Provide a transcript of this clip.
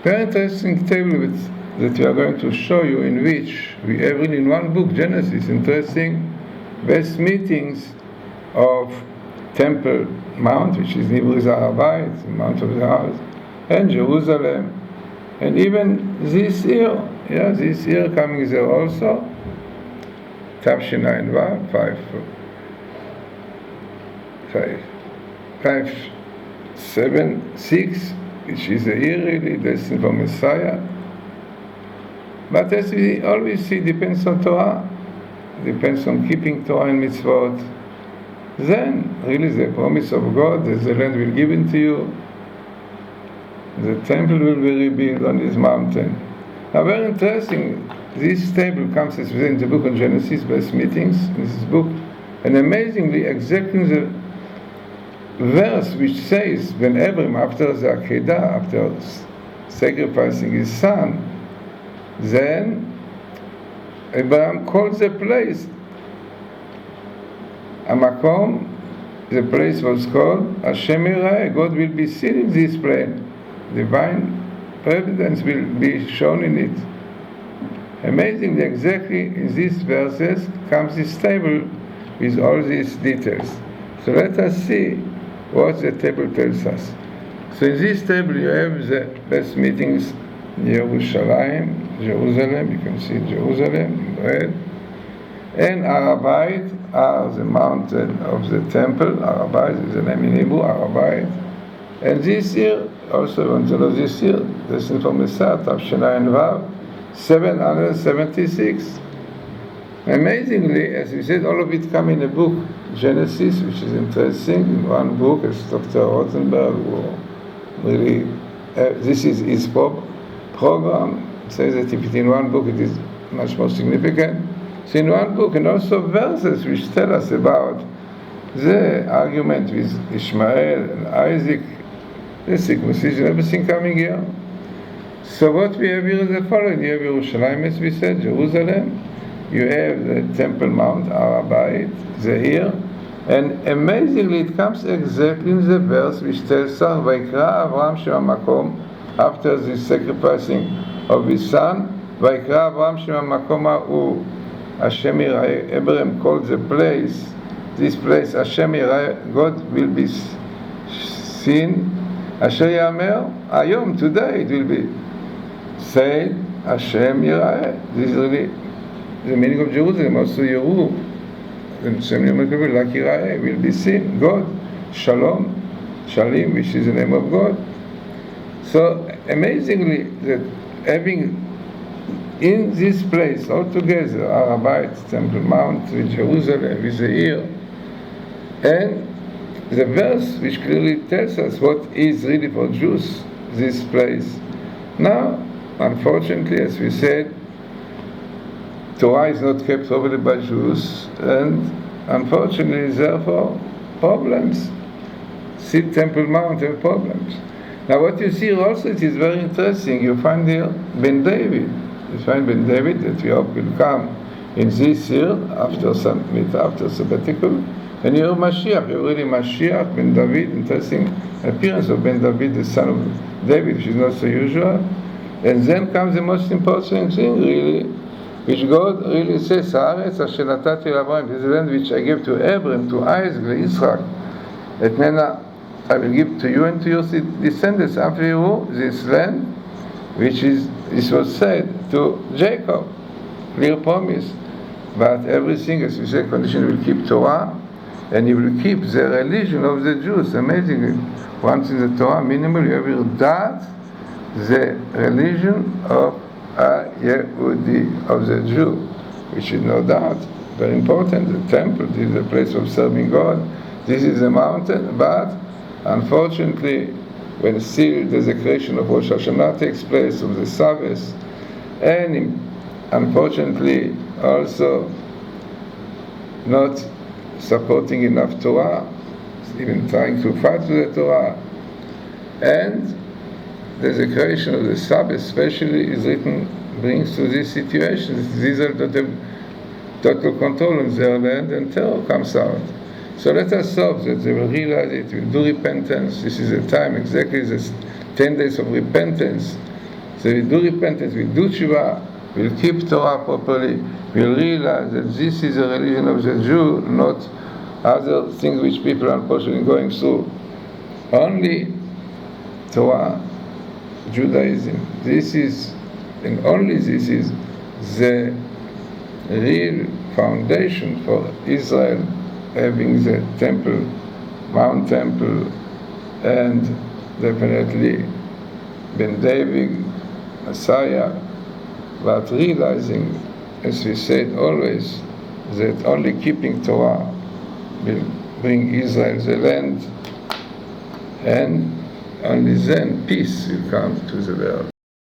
Very interesting table that we are going to show you, in which we have really in one book, Genesis, interesting best meetings of Temple Mount, which is Hebrew Har Bayit, the Mount of the House, and Jerusalem, and even this year coming there also, Tavshin Vav 576, which is a year really destined for Messiah. But as we always see, depends on Torah, depends on keeping Torah and mitzvot. Then, really, the promise of God that the land will give it to you, the temple will be rebuilt on this mountain. Now, very interesting, this table comes as within the book of Genesis, best meetings in this book, and amazingly, exactly the verse which says, when Abram, after the Akedah, after sacrificing his son, then Abraham calls the place Amakom. The place was called Hashem Yireh. God will be seen in this place. Divine providence will be shown in it. Amazingly, exactly in these verses comes this table with all these details. So let us see what the table tells us. So in this table you have the best meetings in Jerusalem, you can see Jerusalem in red, and Har Bayit are the mountain of the temple. Har Bayit is the name in Hebrew, Har Bayit. And this year, also I want to know this year, this is from Messiah, Tavshin Vav 776. Amazingly, as we said, all of it come in a book, Genesis, which is interesting, in one book, as Dr. Rosenberg, who really, this is his program, says that if it's in one book, it is much more significant. So in one book, and also verses which tell us about the argument with Ishmael and Isaac, the circumcision, everything coming here. So what we have here is the following. You have Jerusalem, as we said, Jerusalem. You have the Temple Mount, Har Bayit, here. And amazingly, it comes exactly in the verse which tells us, Vaikra Avraham Shem HaMakom, after the sacrificing of his son, Vaikra Avraham Shem HaMakom Ha'u, Hashem Yireh. Abraham called the place, this place, Hashem Yireh, God will be seen. Asher Yamer, Ayom, today it will be said, Hashem Yireh. This is really the meaning of Jerusalem. Also Yeru, the same name of people, like Yireh, will be seen. God, Shalom, Shalim, which is the name of God. So amazingly, that having in this place altogether, Har Bayit, Temple Mount, with Jerusalem, with the ear, and the verse which clearly tells us what is really for Jews, this place. Now, unfortunately, as we said, Torah is not kept properly by Jews, and unfortunately, therefore, problems. See Temple Mount have problems. Now, what you see also, it is very interesting. You find here Ben David. You find Ben David that we hope will come in this year after sabbatical. And you're Mashiach. You're really Mashiach, Ben David. Interesting appearance of Ben David, the son of David, which is not so usual. And then comes the most important thing, really, which God really says, Haaretz asher natati l'Avraham, this is the land which I gave to Abraham, to Isaac, to Israel. Et mena, I will give to you and to your descendants after you this land, which is, this was said to Jacob, clear promise. But everything, as we say, condition will keep Torah, and he will keep the religion of the Jews. Amazingly, once in the Torah, minimally, you will that the religion of a Yehudi, of the Jew, which is no doubt very important. The temple, this is the place of serving God. This is a mountain, but unfortunately, when still the creation of Rosh Hashanah takes place, of the Sabbath, and unfortunately also not supporting enough Torah, even trying to fight with the Torah, and the desecration of the Sabbath especially is written, brings to this situation. These are that have total control on their land, and terror comes out. So let us hope that they will realize it, will do repentance. This is the time, exactly the 10 days of repentance, they will do repentance, will do tshuva, will keep Torah properly, will realize that this is a religion of the Jew, not other things which people are unfortunately going through. Only Torah, Judaism, this is, and only this is the real foundation for Israel having the temple, Mount Temple, and definitely Ben David, Messiah, but realizing, as we said always, that only keeping Torah will bring Israel the land, and only then peace will come to the world.